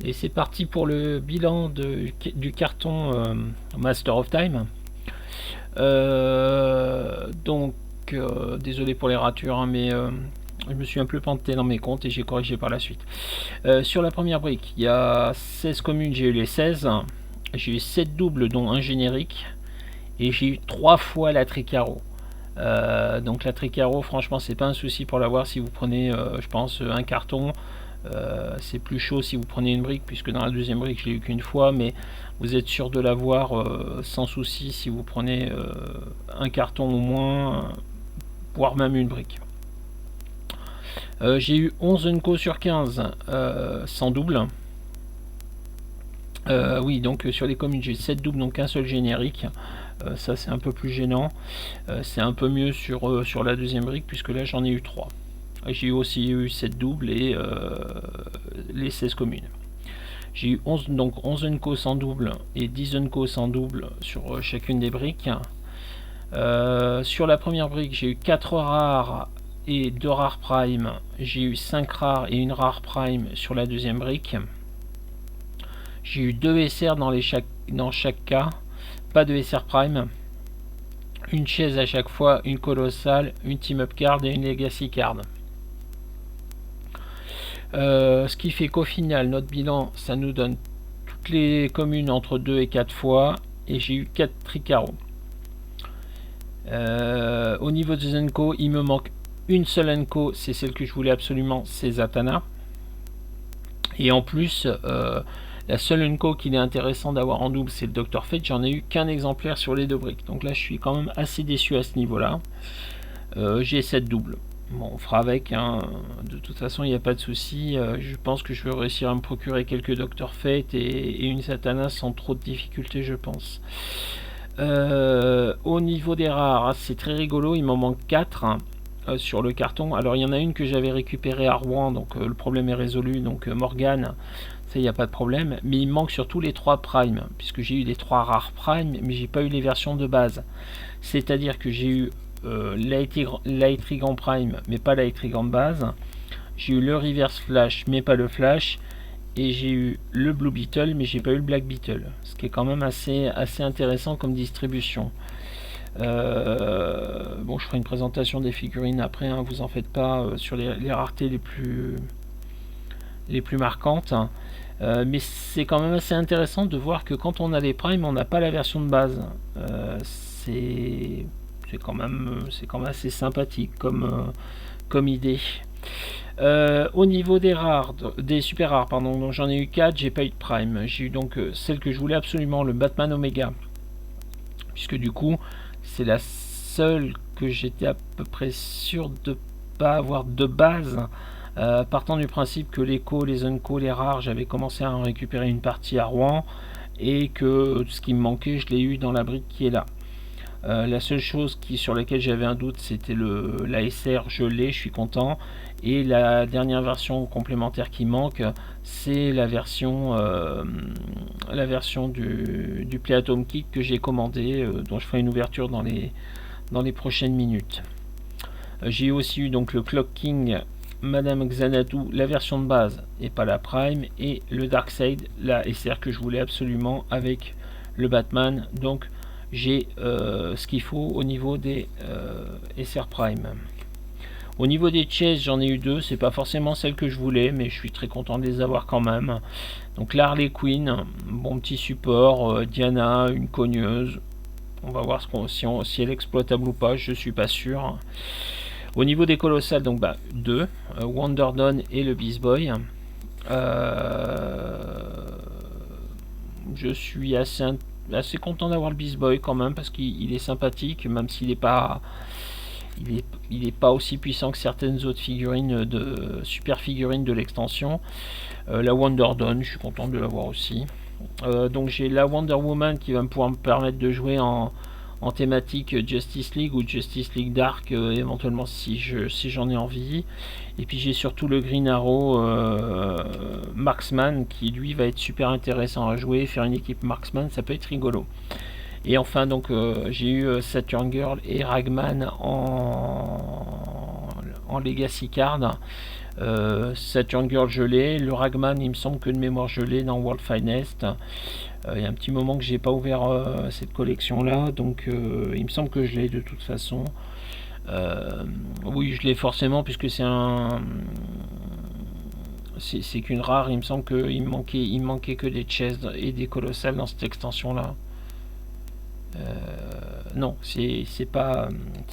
Et c'est parti pour le bilan du carton Master of Time. Désolé pour les ratures, hein, mais je me suis un peu planté dans mes comptes et j'ai corrigé par la suite. Sur la première brique, il y a 16 communes, j'ai eu les 16. J'ai eu 7 doubles, dont un générique. Et j'ai eu 3 fois la tricaro. Donc la tricaro, franchement, c'est pas un souci pour l'avoir si vous prenez, je pense, un carton. C'est plus chaud si vous prenez une brique, puisque dans la deuxième brique, je l'ai eu qu'une fois, mais vous êtes sûr de l'avoir sans souci si vous prenez un carton au moins, voire même une brique. J'ai eu 11 Unco sur 15 sans double. Oui, donc sur les communes, j'ai 7 doubles, donc un seul générique. Ça, c'est un peu plus gênant. C'est un peu mieux sur la deuxième brique, puisque là, j'en ai eu 3. J'ai aussi eu 7 doubles et les 16 communes. J'ai eu 11 Unco sans double et 10 Unco sans double sur chacune des briques. Sur la première brique, j'ai eu 4 rares et 2 rares prime. J'ai eu 5 rares et une rare prime sur la deuxième brique. J'ai eu 2 SR dans chaque cas. Pas de SR prime. Une chaise à chaque fois, une colossale, une team up card et une legacy card. Ce qui fait qu'au final, notre bilan, ça nous donne toutes les communes entre 2 et 4 fois. Et j'ai eu 4 tricaros. Au niveau des Enco, il me manque une seule Enco, c'est celle que je voulais absolument, c'est Zatanna. Et en plus, la seule Enco qu'il est intéressant d'avoir en double, c'est le Dr Fate. J'en ai eu qu'un exemplaire sur les 2 briques. Donc là, je suis quand même assez déçu à ce niveau-là. J'ai 7 doubles. Bon, on fera avec, hein. De toute façon, il n'y a pas de souci. Je pense que je vais réussir à me procurer quelques Dr Fate et une Zatanna sans trop de difficultés, je pense. Au niveau des rares, c'est très rigolo, il m'en manque 4 sur le carton. Alors il y en a une que j'avais récupérée à Rouen, donc le problème est résolu, donc Morgane, ça il n'y a pas de problème, mais il me manque surtout les 3 prime, puisque j'ai eu les 3 rares prime, mais j'ai pas eu les versions de base. C'est-à-dire que j'ai eu Lightrigant prime, mais pas Lightrigant de base. J'ai eu le reverse flash, mais pas le flash. Et j'ai eu le Blue Beetle, mais j'ai pas eu le Black Beetle, ce qui est quand même assez intéressant comme distribution. Bon, je ferai une présentation des figurines après, hein, vous en faites pas, sur les raretés les plus marquantes. Mais c'est quand même assez intéressant de voir que quand on a les primes, on n'a pas la version de base. C'est quand même assez sympathique comme idée. Au niveau des rares, des super rares, pardon, donc j'en ai eu 4, j'ai pas eu de prime. J'ai eu donc celle que je voulais absolument, le Batman Omega, puisque du coup c'est la seule que j'étais à peu près sûr de pas avoir de base, partant du principe que les co, les unco, les rares, j'avais commencé à en récupérer une partie à Rouen et que ce qui me manquait, je l'ai eu dans la brique qui est là. La seule chose sur laquelle j'avais un doute, c'était la SR, je l'ai, je suis content. Et la dernière version complémentaire qui manque, c'est la version du Playatom Kit que j'ai commandé, dont je ferai une ouverture dans les prochaines minutes. J'ai aussi eu donc le Clock King, Madame Xanadu, la version de base et pas la Prime, et le Darkseid, la SR que je voulais absolument avec le Batman. Donc j'ai ce qu'il faut au niveau des SR Prime. Au niveau des chaises, j'en ai eu 2, c'est pas forcément celle que je voulais, mais je suis très content de les avoir quand même. Donc la Harley Quinn, bon petit support, Diana, une cogneuse. On va voir si elle est exploitable ou pas, je suis pas sûr. Au niveau des colossales, donc 2, Wonder Dawn et le Beast Boy. Je suis assez content d'avoir le Beast Boy quand même, parce qu'il est sympathique, même s'il n'est pas aussi puissant que certaines autres figurines super figurines de l'extension. La Wonder Dawn, je suis content de l'avoir aussi. Donc j'ai la Wonder Woman qui va pouvoir me permettre de jouer en thématique Justice League ou Justice League Dark, éventuellement si j'en ai envie. Et puis j'ai surtout le Green Arrow Marksman qui lui va être super intéressant à jouer. Faire une équipe Marksman, ça peut être rigolo. Et enfin donc j'ai eu Saturn Girl et Ragman en Legacy Card. Saturn Girl je l'ai, le Ragman il me semble que de mémoire je l'ai dans World Finest. Il y a un petit moment que j'ai pas ouvert cette collection là, donc il me semble que je l'ai de toute façon. Oui, je l'ai forcément puisque c'est qu'une rare. Il me semble qu'il me manquait que des chests et des colossales dans cette extension là. Non, c'est pas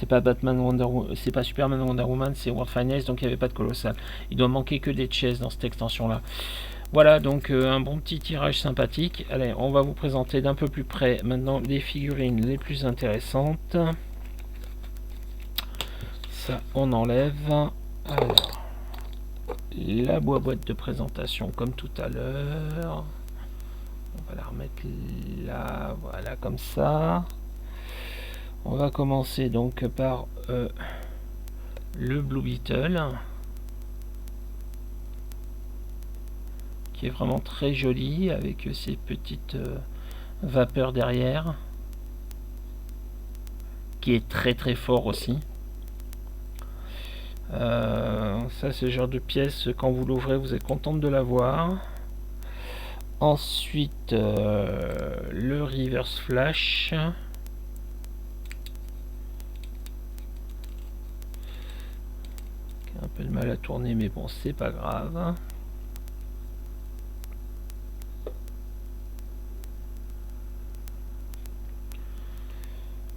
Batman c'est pas Superman Wonder Woman, c'est World Finest, donc il n'y avait pas de colossal. Il doit manquer que des chests dans cette extension là. Voilà, donc un bon petit tirage sympathique. Allez, on va vous présenter d'un peu plus près maintenant les figurines les plus intéressantes. Ça, on enlève. Alors, la boîte de présentation comme tout à l'heure. On va la remettre là, voilà, comme ça. On va commencer donc par le Blue Beetle, qui est vraiment très joli avec ses petites vapeurs derrière, qui est très très fort aussi. Ça, c'est le genre de pièce, quand vous l'ouvrez, vous êtes contente de l'avoir. Ensuite, le Reverse Flash. Un peu de mal à tourner, mais bon, c'est pas grave.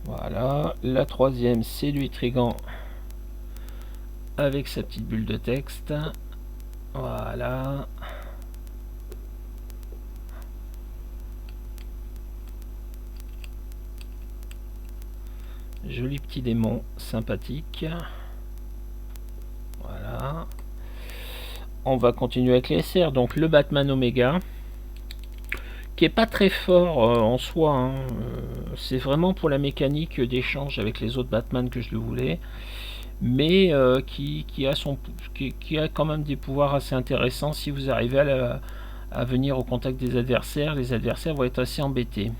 Voilà, la troisième, c'est lui Trigan avec sa petite bulle de texte. Voilà. Joli petit démon sympathique. Voilà. On va continuer avec les SR. Donc le Batman Omega, qui est pas très fort en soi. Hein. C'est vraiment pour la mécanique d'échange avec les autres Batman que je le voulais. Mais qui a quand même des pouvoirs assez intéressants. Si vous arrivez à venir au contact des adversaires, les adversaires vont être assez embêtés.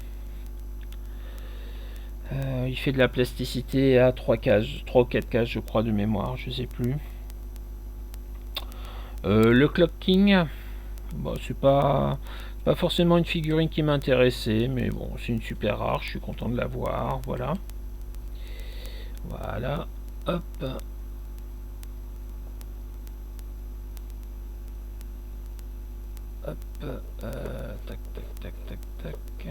Il fait de la plasticité à 3 ou 4 cases je crois de mémoire, je sais plus. Le Clock King, bon, c'est pas forcément une figurine qui m'intéressait, mais bon, c'est une super rare, je suis content de l'avoir, voilà. Voilà, hop. Hop, tac, tac, tac, tac, tac.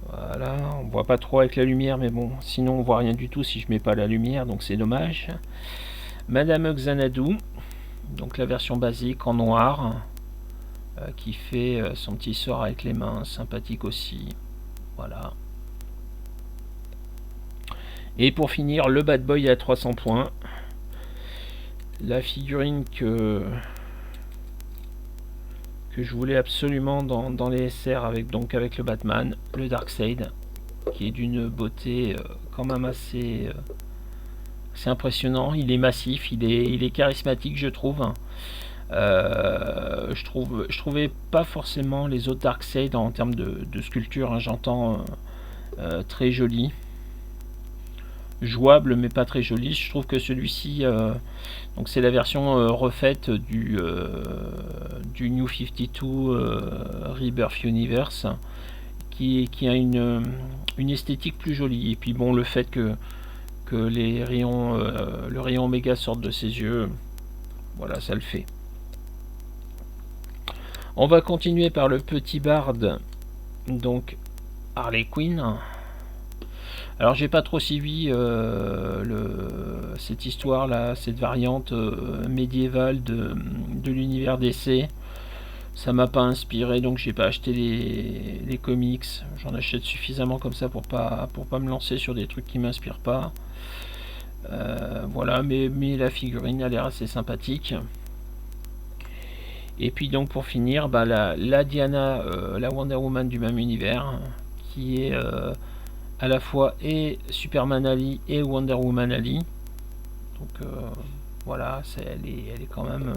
Voilà, on voit pas trop avec la lumière, mais bon, sinon on voit rien du tout si je mets pas la lumière, donc c'est dommage. Madame Xanadu, donc la version basique en noir, qui fait son petit sort avec les mains, sympathique aussi. Voilà. Et pour finir, le Bad Boy à 300 points. La figurine que je voulais absolument dans les SR avec le Batman, le Darkseid, qui est d'une beauté quand même assez impressionnant. Il est massif, il est charismatique, je trouve. Je trouvais pas forcément les autres Darkseid en termes de sculpture, hein, j'entends très joli, jouable mais pas très joli. Je trouve que celui-ci, donc c'est la version refaite du New 52 Rebirth Universe, qui a une esthétique plus jolie. Et puis bon, le fait que les rayons, le rayon Oméga sorte de ses yeux, voilà, ça le fait. On va continuer par le petit barde, donc Harley Quinn. Alors j'ai pas trop suivi cette histoire là, cette variante médiévale de l'univers DC. Ça m'a pas inspiré, donc j'ai pas acheté les comics. J'en achète suffisamment comme ça pour pas me lancer sur des trucs qui m'inspirent pas. Voilà, mais la figurine a l'air assez sympathique. Et puis donc pour finir, bah, la Diana, la Wonder Woman du même univers, qui est à la fois et Superman Ali et Wonder Woman Ali. Donc voilà, elle est quand même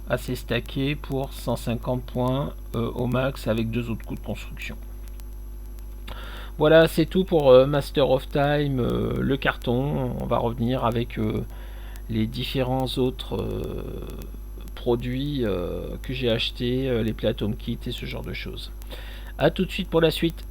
assez stackée pour 150 points au max avec 2 autres coups de construction. Voilà, c'est tout pour Master of Time, le carton. On va revenir avec les différents autres produits que j'ai achetés, les Play at Home Kit et ce genre de choses. A tout de suite pour la suite.